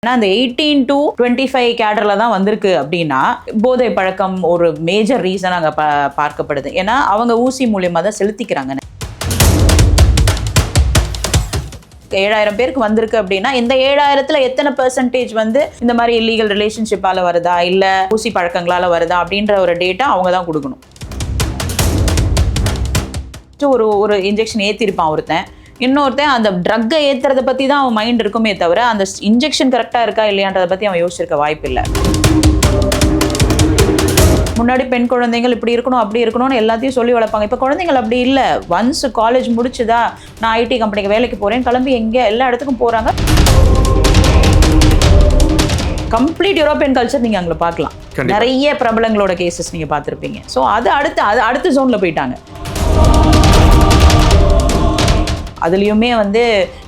ஏன்னா அந்த 18 to 25 கேடர்ல தான் வந்திருக்கு அப்படின்னா போதை பழக்கம் ஒரு மேஜர் ரீசன் அங்கே பார்க்கப்படுது. ஏன்னா அவங்க ஊசி மூலியமாக தான் செலுத்திக்கிறாங்க. 7000 பேருக்கு வந்திருக்கு அப்படின்னா இந்த 7000த்துல எத்தனை பெர்சன்டேஜ் வந்து இந்த மாதிரி இல்லீகல் ரிலேஷன்ஷிப்பால வருதா இல்ல ஊசி பழக்கங்களால வருதா அப்படின்ற ஒரு டேட்டா அவங்க தான் கொடுக்கணும். ஒரு இன்ஜெக்ஷன் ஏற்றிருப்பான் ஒருத்தன், இன்னொருத்தன் அந்த ட்ரக்கை ஏற்றுறதை பற்றி தான் அவன் மைண்ட் இருக்குமே தவிர அந்த இன்ஜெக்ஷன் கரெக்டாக இருக்கா இல்லையான்றதை பற்றி அவன் யோசிச்சிருக்க வாய்ப்பு இல்லை. முன்னாடி பெண் குழந்தைகள் இப்படி இருக்கணும் அப்படி இருக்கணும்னு எல்லாத்தையும் சொல்லி வளர்ப்பாங்க. இப்போ குழந்தைகள் அப்படி இல்லை. ஒன்ஸ் காலேஜ் முடிச்சுதா நான் ஐடி கம்பெனிக்கு வேலைக்கு போகிறேன் கிளம்பி எங்கே எல்லா இடத்துக்கும் போகிறாங்க. கம்ப்ளீட் யூரோப்பியன் கல்ச்சர் நீங்கள் அங்கே பார்க்கலாம். நிறைய பிரபலங்களோட கேசஸ் நீங்கள் பார்த்துருப்பீங்க. ஸோ அது அடுத்த ஜோனில் போயிட்டாங்க. அதுலேயுமே வந்து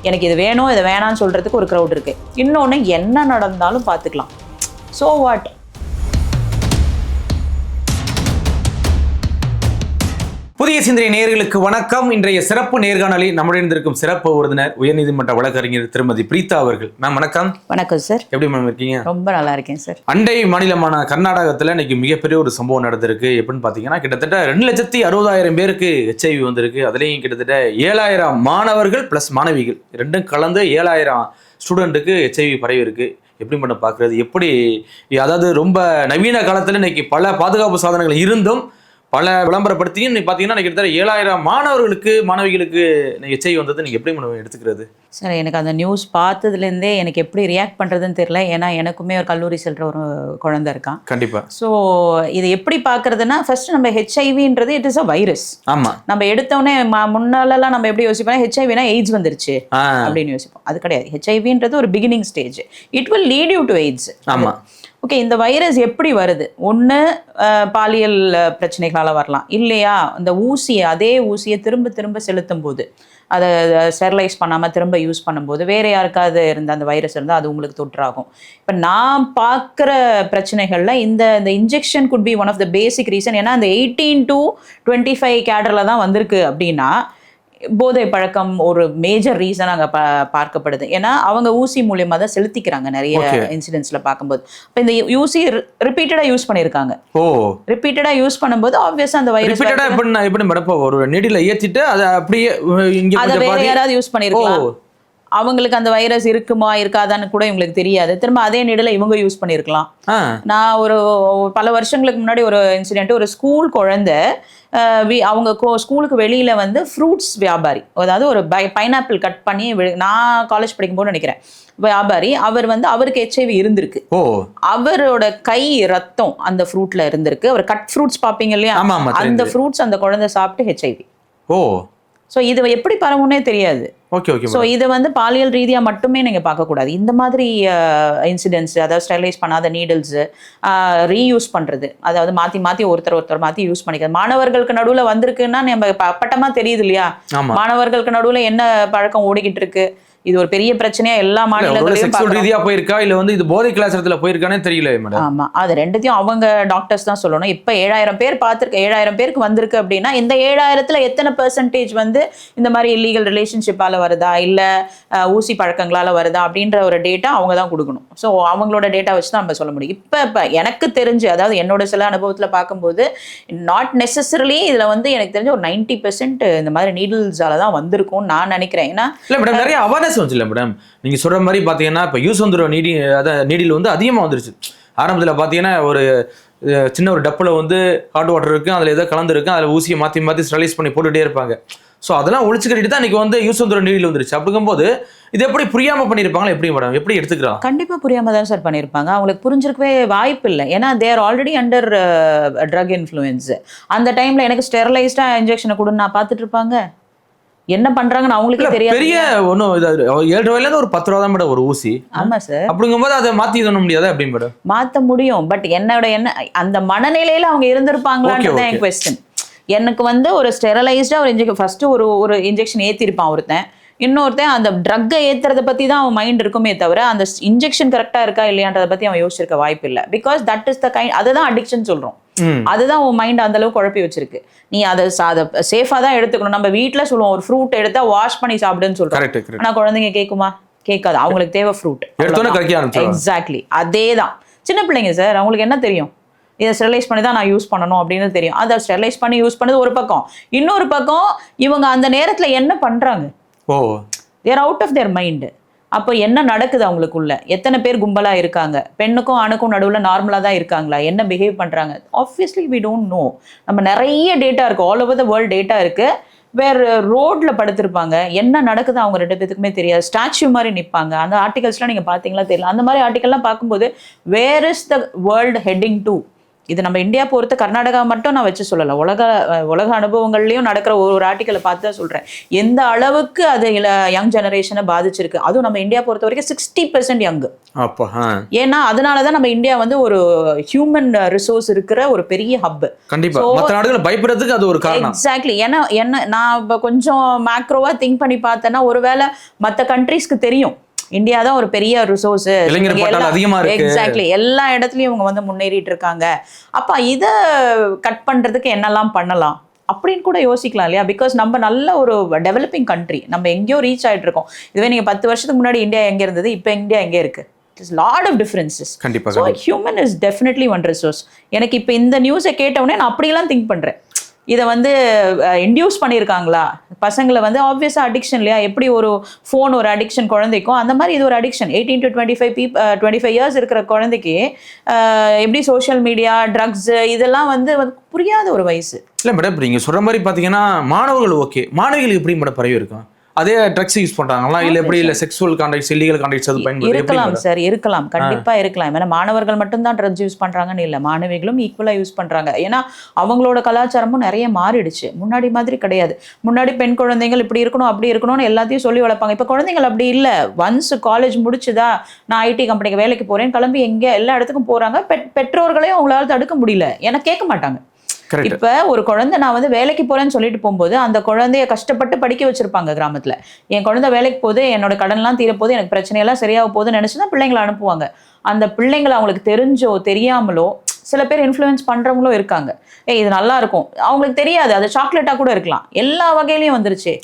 எனக்கு இது வேணும் இது வேணான்னு சொல்கிறதுக்கு ஒரு க்ரௌட் இருக்குது. இன்னொன்று என்ன நடந்தாலும் பார்த்துக்கலாம். So what? புதிய சிந்தனை நேயர்களுக்கு வணக்கம். இன்றைய சிறப்பு நேர்காணலில் நம்முடைய இருந்திருக்கும் சிறப்பு விருந்தினர் உயர்நீதிமன்ற வழக்கறிஞர் திருமதி பிரீதா அவர்கள். மேம் வணக்கம். வணக்கம் சார். எப்படி மேம் இருக்கீங்க? ரொம்ப நல்லா இருக்கேன் சார். அண்டை மாநிலமான கர்நாடகத்தில் இன்னைக்கு மிகப்பெரிய ஒரு சம்பவம் நடந்திருக்கு. எப்படின்னு பார்த்தீங்கன்னா கிட்டத்தட்ட 2,60,000 பேருக்கு HIV வந்திருக்கு. அதுலேயும் கிட்டத்தட்ட 7,000 மாணவர்கள் ப்ளஸ் மாணவிகள் ரெண்டும் கலந்து 7,000 ஸ்டூடெண்ட்டுக்கு HIV பரவி இருக்கு. எப்படி பண்ண பார்க்குறது? எப்படி அதாவது ரொம்ப நவீன காலத்தில் இன்னைக்கு பல பாதுகாப்பு சாதனங்கள் இருந்தும் பல விளம்பரப்படுத்தியும் இன்னைக்கு பார்த்தீங்கன்னா கிட்டத்தட்ட 7,000 மாணவர்களுக்கு மாணவிகளுக்கு HIV வந்தது நீங்கள் எப்படி எடுத்துக்கிறது? சார் எனக்கு அந்த நியூஸ் பார்த்ததுலேருந்தே எனக்கு எப்படி ரியாக்ட் பண்ணுறதுன்னு தெரியல. ஏன்னா எனக்குமே ஒரு கல்லூரி செல்கிற ஒரு குழந்தை இருக்கான். கண்டிப்பாக. ஸோ இது எப்படி பார்க்குறதுன்னா ஃபர்ஸ்ட் நம்ம HIVன்றது இட் இஸ் அ வைரஸ். ஆமாம். நம்ம எடுத்தோடனே முன்னாலெல்லாம் நம்ம எப்படி யோசிப்போம், HIVனா எய்ட்ஸ் வந்துருச்சு அப்படின்னு யோசிப்போம். அது கிடையாது. HIVன்றது ஒரு beginning stage. It will lead you to AIDS. ஆமாம். ஓகே, இந்த வைரஸ் எப்படி வருது? ஒன்று பாலியல் பிரச்சனைகளால் வரலாம், இல்லையா இந்த அதே ஊசியை திரும்ப திரும்ப செலுத்தும் போது அதை ஸ்டெர்லைஸ் பண்ணாமல் திரும்ப யூஸ் பண்ணும்போது வேறு யாருக்காவது இருந்த அந்த வைரஸ் இருந்தால் அது உங்களுக்கு தொற்றாகும். இப்போ நான் பார்க்குற பிரச்சனைகளில் இந்த injection could be one of the basic reason. ஏன்னா அந்த 18 to 25 கேடரில் தான் வந்திருக்கு அப்படின்னா போதை பழக்கம் ஒரு மேஜர் ரீசன் அங்கே பார்க்கப்படுது. ஏன்னா அவங்க ஊசி மூலியமாக தான் செலுத்திக்கிறாங்க நிறைய இன்சிடென்ட்ஸ்ல பார்க்கும்போது. இப்போ இந்த ஊசி ரிப்பீட்டடாக யூஸ் பண்ணியிருக்காங்க. ரிப்பீட்டடாக யூஸ் பண்ணும்போது ஆப்வியஸா அந்த வைரஸ் எப்படி மேடம் ஒரு நீடில ஏற்றிட்டு அதை அப்படியே அதை வேற யாராவது யூஸ் பண்ணியிருக்கலாம். அவங்களுக்கு அந்த வைரஸ் இருக்குமா இருக்காதான்னு கூட இவங்களுக்கு தெரியாது. திரும்ப அதே நீடில் இவங்க யூஸ் பண்ணியிருக்கலாம். நான் ஒரு பல வருஷங்களுக்கு முன்னாடி ஒரு இன்சிடென்ட், ஒரு ஸ்கூல் குழந்தை அவங்க ஸ்கூலுக்கு வெளியில வந்து ஃப்ரூட்ஸ் வியாபாரி, அதாவது ஒரு பைனாப்பிள் கட் பண்ணி, நான் காலேஜ் படிக்கும்போது நினைக்கிறேன், வியாபாரி அவர் வந்து அவருக்கு HIV இருந்திருக்கு. அவரோட கை ரத்தம் அந்த ஃப்ரூட்ல இருந்திருக்கு. அவர் கட் ஃப்ரூட்ஸ் பாப்பீங்க இல்லையா, அந்த ஃப்ரூட்ஸ் அந்த குழந்தை சாப்பிட்டு HIV. ஸோ இது எப்படி பரவுனே தெரியாது. ஸோ இதை வந்து பாலியல் ரீதியாக மட்டுமே நீங்கள் பார்க்கக்கூடாது. இந்த மாதிரி இன்சிடென்ட்ஸ், அதாவது ஸ்டெர்லைஸ் பண்ணாத நீடில்ஸ் ரீயூஸ் பண்ணுறது, அதாவது மாற்றி ஒருத்தர் மாற்றி யூஸ் பண்ணிக்கிறது. மாணவர்களுக்கு நடுவில் வந்திருக்குன்னா நம்ம அப்பட்டமாக தெரியுது இல்லையா, மாணவர்களுக்கு நடுவில் என்ன பழக்கம் ஓடிக்கிட்டு இருக்கு. இது ஒரு பெரிய பிரச்சனையா எல்லா மாநிலங்களையும் ரீதியா போயிருக்கா இல்ல வந்து இது போதை கலாச்சாரத்துல போயிருக்கானே தெரியல மேடம். ஆமா, அது ரெண்டுத்தையும் அவங்க டாக்டர்ஸ் தான் சொல்லணும். இப்ப 7,000 பேர் பார்த்துருக்கு, 7,000 பேருக்கு வந்திருக்கு அப்படின்னா இந்த 7,000த்துல எத்தனை பெர்சன்டேஜ் வந்து இந்த மாதிரி இல்லீகல் ரிலேஷன்ஷிப்பால வருதா இல்ல ஊசி பழக்கங்களால வருதா அப்படின்ற ஒரு டேட்டா அவங்க தான் கொடுக்கணும். ஸோ அவங்களோட டேட்டா வச்சு தான் நம்ம சொல்ல முடியும். இப்ப எனக்கு தெரிஞ்சு, அதாவது என்னோட சில அனுபவத்துல பார்க்கும்போது நாட் நெசசரிலி இதுல வந்து எனக்கு தெரிஞ்ச ஒரு 90% இந்த மாதிரி நீடில்ஸால தான் வந்திருக்கும் நான் நினைக்கிறேன். ஏன்னா நிறைய அவேர்னஸ் இல்ல மேடம், நீங்க சொல்ற மாதிரி பாத்தீங்கன்னா இப்ப யூஸ் வந்துற நீடில் வந்து அதிகமா வந்துருச்சு. ஆரம்பத்துல பாத்தீங்கன்னா ஒரு சின்ன ஒரு டப்புல வந்து ஹாட் வாட்டர் இருக்கு, அதுல ஏதோ கலந்து இருக்கு, அதுல ஊசியை மாத்தி ஸ்டெர்லைஸ் பண்ணி போட்டுட்டே இருப்பாங்க. ஸோ அதெல்லாம் ஒழிச்சு கட்டிட்டு தான் இன்னைக்கு வந்து யூஸ் வந்துற நீடில் வந்துருச்சு. அப்படிங்கும்போது இது எப்படி புரியாம பண்ணிருப்பாங்களா, எப்படி மேடம், எப்படி எடுத்துக்கிறாங்க? கண்டிப்பா புரியாம தான் சார் பண்ணிருப்பாங்க. அவங்களுக்கு புரிஞ்சிருக்கவே வாய்ப்பு இல்லை. ஏன்னா they're already under drug influence. அந்த டைம்ல எனக்கு ஸ்டெர்லைஸ்டா இன்ஜெக்ஷனை கொடுன்னு நான் பார்த்துட்டு இருப்பாங்க. என்ன பண்றாங்கன்னு அவங்களுக்கு தெரியாது. பெரிய ஒன்றும் 7 ரூபாயில ஒரு 10 ரூபா தான் மேடம் ஒரு ஊசி. ஆமா சார். அப்படிங்கும்போது அதை மாத்தி தர முடியாது அப்படின்னு மேடம். மாத்த முடியும், பட் என்ன அந்த மனநிலையில அவங்க இருந்திருப்பாங்களான்னு என் கொஸ்டின். எனக்கு வந்து ஒரு ஸ்டெரலைஸ்டா ஒரு இன்ஜெக்ஷன் ஃபர்ஸ்ட் ஒரு இன்ஜெக்ஷன் ஏற்றிருப்பான் ஒருத்தன், இன்னொருத்தன் அந்த ட்ரக்கை ஏற்றுறதை பற்றி தான் அவன் மைண்ட் இருக்குமே தவிர அந்த இன்ஜெக்ஷன் கரெக்டாக இருக்கா இல்லையான்றதை பற்றி அவன் யோசிச்சிருக்க வாய்ப்பு இல்லை. Because that is the kind, அதுதான் அடிக்ஷன் சொல்கிறோம். அதுதான் உன் மைண்ட் அந்த அளவுக்கு குழப்பி வச்சிருக்கு. நீ அதை சேஃபாக தான் எடுத்துக்கணும். நம்ம வீட்டில் சொல்லுவோம் ஒரு ஃப்ரூட் எடுத்தா வாஷ் பண்ணி சாப்பிடுன்னு சொல்றோம். ஆனால் குழந்தைங்க கேட்குமா? கேட்காது. அவங்களுக்கு தேவை ஃப்ரூட். எக்ஸாக்ட்லி அதேதான். சின்ன பிள்ளைங்க சார், அவங்களுக்கு என்ன தெரியும்? இதை ஸ்டெர்லைஸ் பண்ணி தான் நான் யூஸ் பண்ணணும் அப்படின்னு தெரியும். அதை ஸ்டெர்லைஸ் பண்ணி யூஸ் பண்ணது ஒரு பக்கம். இன்னொரு பக்கம் இவங்க அந்த நேரத்துல என்ன பண்றாங்க? தேர் அவுட் ஆஃப் தேர் மைண்ட். அப்போ என்ன நடக்குது அவங்களுக்குள்ள? எத்தனை பேர் கும்பலா இருக்காங்க? பெண்ணுக்கும் ஆணுக்கும் நடுவில் நார்மலா தான் இருக்காங்களா? என்ன பிஹேவ் பண்றாங்க? Obviously we don't know. நம்ம நிறைய டேட்டா இருக்கு, all over the world data இருக்கு. வேற ரோட்ல படுத்திருப்பாங்க, என்ன நடக்குது அவங்க 2 பேத்துக்குமே தெரியாது. ஸ்டாச்சு மாதிரி நிற்பாங்க. அந்த ஆர்டிகல்ஸ்லாம் நீங்க பாத்தீங்களா தெரியல. அந்த மாதிரி ஆர்டிகல்லாம் பார்க்கும்போது where is the world heading to? இது நம்ம இந்தியா பொறுத்த கர்நாடகா மட்டும் நான் வச்சு சொல்லலை, உலக அனுபவங்கள்லையும் நடக்கிற ஒரு ஆர்டிக்கலை பார்த்து தான் சொல்கிறேன். எந்த அளவுக்கு அது யங் ஜெனரேஷனை பாதிச்சிருக்கு. அதுவும் நம்ம இந்தியா பொறுத்த வரைக்கும் 60% யங். ஏன்னா அதனால தான் நம்ம இந்தியா வந்து ஒரு ஹியூமன் ரிசோர்ஸ் இருக்கிற ஒரு பெரிய ஹப். பயப்படுறதுக்கு அது ஒரு காரணம். எக்ஸாக்ட்லி. ஏன்னா என்ன நான் கொஞ்சம் மேக்ரோவா திங்க் பண்ணி பார்த்தேன்னா, ஒருவேளை மற்ற கண்ட்ரீஸ்க்கு தெரியும் இந்தியா தான் ஒரு பெரிய ரிசோர்ஸ், எக்ஸாக்ட்லி எல்லா இடத்துலயும் இவங்க வந்து முன்னேறிட்டு இருக்காங்க. அப்ப இத கட் பண்றதுக்கு என்னெல்லாம் பண்ணலாம் அப்படின்னு கூட யோசிக்கலாம் இல்லையா? பிகாஸ் நம்ம நல்ல ஒரு டெவலப்பிங் கண்ட்ரி, நம்ம எங்கேயோ ரீச் ஆயிட்டு இருக்கோம். இதுவே நீங்க 10 வருஷத்துக்கு முன்னாடி இந்தியா எங்க இருந்தது, இப்ப இந்தியா எங்க இருக்கு? Lot of differences. So human is definitely one resource. எனக்கு இப்ப இந்த நியூஸை கேட்டவுடனே நான் அப்படியெல்லாம் திங்க் பண்றேன். இதை வந்து இன்டியூஸ் பண்ணியிருக்காங்களா பசங்களை வந்து? ஆப்வியஸாக அடிக்ஷன் இல்லையா? எப்படி ஒரு ஃபோன் ஒரு அடிக்ஷன் குழந்தைக்கும், அந்த மாதிரி இது ஒரு அடிக்ஷன். 18 to 25 இயர்ஸ் இருக்கிற குழந்தைக்கு எப்படி சோஷியல் மீடியா, ட்ரக்ஸ் இதெல்லாம் வந்து புரியாத ஒரு வயசு. இல்லை மேடம், நீங்கள் சொல்கிற மாதிரி பார்த்தீங்கன்னா மாணவர்கள் ஓகே, மாணவிகளுக்கு எப்படி மேடம் பரவி இருக்கும்? அதே ட்ரக்ஸ் யூஸ் பண்றாங்களா, இல்ல எப்படி இல்ல செக்ஸுவல் கான்டாக்ட்ஸ், இல்லீகல் கான்டாக்ட்ஸ் அது பயன்படுத்தி இருக்கலாம் சார்? இருக்கலாம், கண்டிப்பா இருக்கலாம். ஏன்னா மாணவர்கள் மட்டும் தான் ட்ரக்ஸ் யூஸ் பண்றாங்கன்னு இல்ல, மாணவிகளும் ஈக்குவலா யூஸ் பண்றாங்க. ஏன்னா அவங்களோட கலாச்சாரமும் நிறைய மாறிடுச்சு, முன்னாடி மாதிரி கிடையாது. முன்னாடி பெண் குழந்தைகள் இப்படி இருக்கணும் அப்படி இருக்கணும்னு எல்லாத்தையும் சொல்லி வளர்ப்பாங்க. இப்ப குழந்தைகள் அப்படி இல்ல. ஒன்ஸ் காலேஜ் முடிச்சுதா நான் ஐடி கம்பெனிக்கு வேலைக்கு போறேன் கிளம்பி எங்க எல்லா இடத்துக்கும் போறாங்க. பெற்றோர்களையும் அவங்களால தடுக்க முடியல, ஏன்னா கேட்க மாட்டாங்க. இப்ப ஒரு குழந்தை நான் வந்து வேலைக்கு போறேன்னு சொல்லிட்டு போகும்போது அந்த குழந்தைய கஷ்டப்பட்டு படிக்க வச்சிருப்பாங்க கிராமத்துல. என் குழந்தை வேலைக்கு போகுது, என்னோட கடன்லாம் தீர போது, எனக்கு பிரச்சனையெல்லாம் சரியாக போகுதுன்னு நினைச்சுதான் பிள்ளைங்களை அனுப்புவாங்க. அந்த பிள்ளைங்களை அவங்களுக்கு தெரிஞ்சோ தெரியாமலோ சில பேர் இன்ஃப்ளூயன்ஸ் பண்றவங்களும் இருக்காங்க. இது நல்லா இருக்கும், அவங்களுக்கு தெரியாது, அது சாக்லேட்டா கூட இருக்கலாம். எல்லா வகையிலயும் வந்துருச்சு.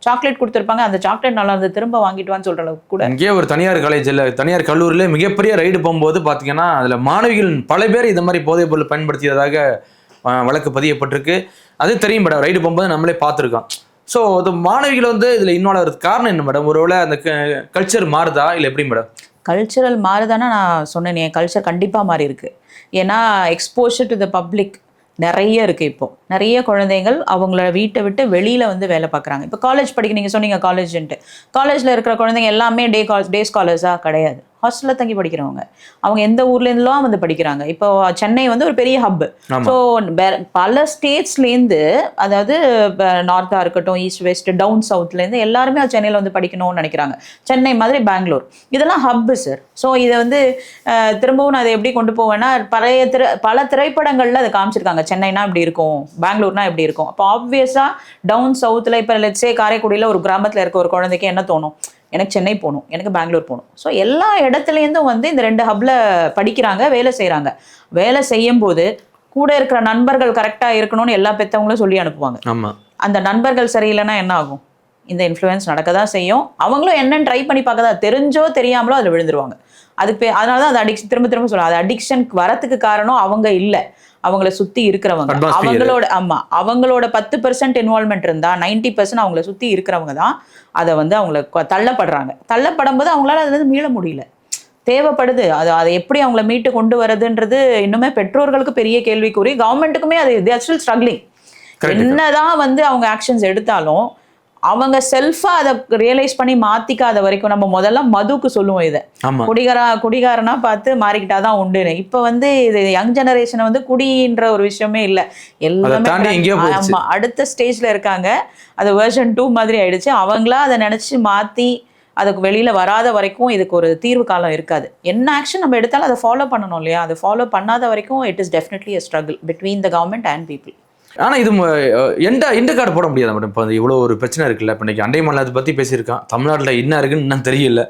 சாக்லேட் கொடுத்துருப்பாங்க, அந்த சாக்லேட் நல்லா இருந்து திரும்ப வாங்கிட்டுவான்னு சொல்ற அளவுக்கு கூட. இங்கே ஒரு தனியார் காலேஜ்ல, தனியார் கல்லூரியில மிகப்பெரிய ரைடு போகும்போது பாத்தீங்கன்னா அதுல மாணவிகள் பல பேர் இந்த மாதிரி போதைப் பொருள் பயன்படுத்தியதாக வழக்கு பதியப்பட்டிருக்கு. அது தெரியும் மேடம், ரைடு போகும்போது நம்மளே பார்த்துருக்கோம். ஸோ அது மாணவிகள் வந்து இதில் இன்வால்வ் ஆகிறதுக்கு காரணம் என்ன மேடம்? ஒருவேளை அந்த கல்ச்சர் மாறுதா இல்லை எப்படி மேடம்? கல்ச்சரல் மாறுதானா? நான் சொன்னேன், என் கல்ச்சர் கண்டிப்பாக மாறி இருக்கு. ஏன்னா எக்ஸ்போஷர் டு த பப்ளிக் நிறைய இருக்குது. இப்போ நிறைய குழந்தைகள் அவங்கள வீட்டை விட்டு வெளியில் வந்து வேலை பார்க்குறாங்க. இப்போ காலேஜ் படிக்க, நீங்கள் சொன்னீங்க காலேஜ்ன்ட்டு, காலேஜில் இருக்கிற குழந்தைங்க எல்லாமே டே ஸ்காலர்ஸாக கிடையாது, ஹாஸ்டலில் தங்கி படிக்கிறவங்க. அவங்க எந்த ஊர்லேருந்துலாம் வந்து படிக்கிறாங்க. இப்போ சென்னை வந்து ஒரு பெரிய ஹப். ஸோ பல ஸ்டேட்ஸ்லேருந்து, அதாவது நார்த்தாக இருக்கட்டும், ஈஸ்ட் வெஸ்ட் டவுன் சவுத்லேருந்து எல்லாருமே சென்னையில் வந்து படிக்கணும்னு நினைக்கிறாங்க. சென்னை மாதிரி பெங்களூர் இதெல்லாம் ஹப்பு சார். ஸோ இதை வந்து திரும்பவும் நான் அதை எப்படி கொண்டு போவேன்னா, பல திரைப்படங்களில் அதை காமிச்சிருக்காங்க. சென்னைனா இப்படி இருக்கும், பெங்களூர்னா எப்படி இருக்கும். அப்போ ஆப்வியஸாக டவுன் சவுத்தில், இப்போ லெட்ஸே காரைக்குடியில் ஒரு கிராமத்தில் இருக்க ஒரு குழந்தைக்கு என்ன தோணும்? எனக்கு சென்னை போகணும், எனக்கு பெங்களூர் போகணும். ஸோ எல்லா இடத்துலேருந்தும் வந்து இந்த 2 ஹப்ல படிக்கிறாங்க, வேலை செய்கிறாங்க. வேலை செய்யும் போது கூட இருக்கிற நண்பர்கள் கரெக்டாக இருக்கணும்னு எல்லா பெற்றவங்களும் சொல்லி அனுப்புவாங்க. ஆமாம், அந்த நண்பர்கள் சரியில்லைன்னா என்ன ஆகும்? இந்த இன்ஃப்ளூயன்ஸ் நடக்க தான் செய்யும். அவங்களும் என்னன்னு ட்ரை பண்ணி பார்க்க தான், தெரிஞ்சோ தெரியாமலோ அதில் விழுந்துருவாங்க. அதுக்கு அதனால தான் அது அடிக்ஷன். திரும்ப திரும்ப சொல்லுவாங்க, அது அடிக்ஷன் வரத்துக்கு காரணம் அவங்க இல்லை, அவங்கள சுத்தி இருக்கிறவங்க. அவங்களோட அவங்களோட 10% இன்வால்மெண்ட் இருந்தா 90% அவங்கள சுத்தி இருக்கிறவங்க தான் அதை வந்து அவங்கள தள்ளப்படும் போது அவங்களால அதுல இருந்து மீள முடியல. தேவைப்படுது அதை எப்படி அவங்கள மீட்டு கொண்டு வரதுன்றது இன்னுமே பெற்றோர்களுக்கு பெரிய கேள்விக்குறி. கவர்மெண்ட்டுக்குமே அது they are still struggling. என்னதான் வந்து அவங்க ஆக்ஷன்ஸ் எடுத்தாலும் அவங்க செல்ஃபா அதை ரியலைஸ் பண்ணி மாத்திக்காத வரைக்கும், நம்ம முதல்ல மதுக்கு சொல்லுவோம் இதை, குடிகாரனா பார்த்து மாறிக்கிட்டாதான் உண்டுன்னு. இப்ப வந்து இது யங் ஜெனரேஷனை வந்து குடின்ற ஒரு விஷயமே இல்லை, எல்லாமே ஆமா அடுத்த ஸ்டேஜ்ல இருக்காங்க. அது வெர்ஷன் 2 மாதிரி ஆயிடுச்சு. அவங்களா அதை நினைச்சு மாத்தி அதுக்கு வெளியில வராத வரைக்கும் இதுக்கு ஒரு தீர்வு காலம் இருக்காது. என்ன ஆக்ஷன் நம்ம எடுத்தாலும் அதை ஃபாலோ பண்ணணும் இல்லையா? அதை ஃபாலோ பண்ணாத வரைக்கும் it is definitely a struggle between the government and people. ஆனால் இது எந்த கார்டு போட முடியாது மேடம். இப்போ இவ்வளோ ஒரு பிரச்சனை இருக்குல்ல, இப்போ இன்னைக்கு அண்டை மாநிலத்தை பற்றி பேசியிருக்கான், தமிழ்நாட்டில் என்ன இருக்குன்னு இன்னும் தெரியல.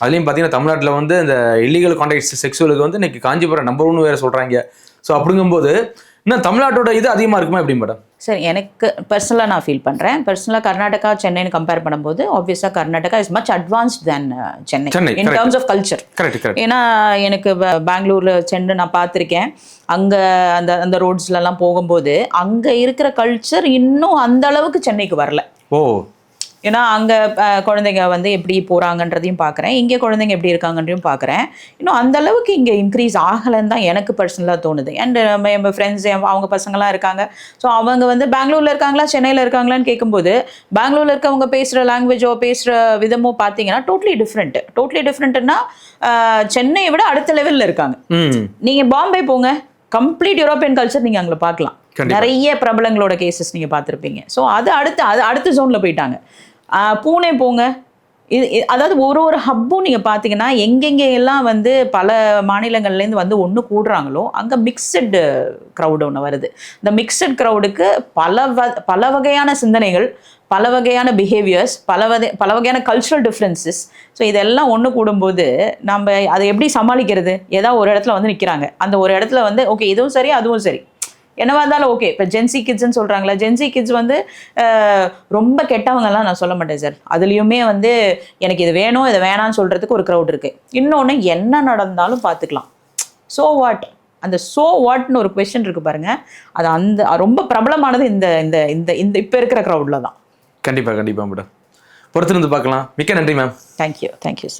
அதுலேயும் பார்த்தீங்கன்னா தமிழ்நாட்டில் வந்து இந்த இல்லீகல் கான்டாக்ட்ஸ் செக்ஸுவலுக்கு வந்து இன்னைக்கு காஞ்சிபுரம் நம்பர் 1 வேறு சொல்கிறாங்க. ஸோ அப்படிங்கும்போது இன்னும் தமிழ்நாட்டோட இது அதிகமாக இருக்குமா எப்படி மேடம்? சார் எனக்கு பர்சனலாக நான் ஃபீல் பண்ணுறேன். பர்சனலாக கர்நாடகா சென்னைன்னு கம்பேர் பண்ணும்போது ஆப்வியஸாக Karnataka is much advanced than Chennai in terms of culture. ஏன்னா எனக்கு பெங்களூரில் சென்று நான் பார்த்துருக்கேன். அங்கே அந்த அந்த ரோட்ஸ்லலாம் போகும்போது அங்கே இருக்கிற கல்ச்சர் இன்னும் அந்த அளவுக்கு சென்னைக்கு வரல. ஏன்னா அங்கே குழந்தைங்க வந்து எப்படி போகிறாங்கன்றதையும் பார்க்குறேன், இங்கே குழந்தைங்க எப்படி இருக்காங்கன்றதையும் பார்க்குறேன். இன்னும் அந்த அளவுக்கு இங்கே இன்க்ரீஸ் ஆகலைன்னு தான் எனக்கு பர்சனலாக தோணுது. அண்ட் நம்ம ஃப்ரெண்ட்ஸ் அவங்க பசங்களாம் இருக்காங்க. ஸோ அவங்க வந்து பெங்களூரில் இருக்காங்களா சென்னையில் இருக்காங்களான்னு கேட்கும்போது பெங்களூரில் இருக்கவங்க பேசுகிற லாங்குவேஜோ பேசுகிற விதமோ பார்த்தீங்கன்னா டோட்டலி டிஃப்ரெண்ட்னா சென்னையை விட அடுத்த லெவலில் இருக்காங்க. நீங்கள் பாம்பே போங்க, கம்ப்ளீட் யூரோப்பியன் கல்ச்சர் நீங்கள் அங்கே பார்க்கலாம். நிறைய பிரபலங்களோட கேசஸ் நீங்கள் பார்த்துருப்பீங்க. ஸோ அது அடுத்த ஜோனில் போயிட்டாங்க. பூனே போங்க, அதாவது ஒரு ஹப்பும் நீங்கள் பார்த்தீங்கன்னா எங்கெங்கே எல்லாம் வந்து பல மாநிலங்கள்லேருந்து வந்து ஒன்று கூடுறாங்களோ அங்கே மிக்சடு க்ரௌடு ஒன்று வருது. இந்த மிக்சட் க்ரௌடுக்கு பல வகையான சிந்தனைகள், பல வகையான பிஹேவியர்ஸ், பல வகையான கல்ச்சுரல் டிஃப்ரென்சஸ். ஸோ இதெல்லாம் ஒன்று கூடும்போது நம்ம அதை எப்படி சமாளிக்கிறது? ஏதாவது ஒரு இடத்துல வந்து நிற்கிறாங்க, அந்த ஒரு இடத்துல வந்து ஓகே இதுவும் சரி அதுவும் சரி, என்னவா இருந்தாலும் ஓகே. இப்போ ஜென்சி கிட்ஸ்ன்னு சொல்கிறாங்களா, ஜென்சி கிட்ஸ் வந்து ரொம்ப கெட்டவங்கலாம் நான் சொல்ல மாட்டேன் சார். அதுலேயுமே வந்து எனக்கு இது வேணும் இது வேணான்னு சொல்கிறதுக்கு ஒரு க்ரௌட் இருக்குது. இன்னொன்று என்ன நடந்தாலும் பார்த்துக்கலாம், ஸோ வாட், அந்த ஸோ வாட்னு ஒரு கொஸ்டின் இருக்குது பாருங்கள், அது அந்த ரொம்ப பிரபலமானது இந்த இந்த இந்த இந்த இப்போ இருக்கிற க்ரௌடில் தான். கண்டிப்பாக மேடம், பொறுத்திருந்து பார்க்கலாம். மிக்க நன்றி மேம். Thank you sir.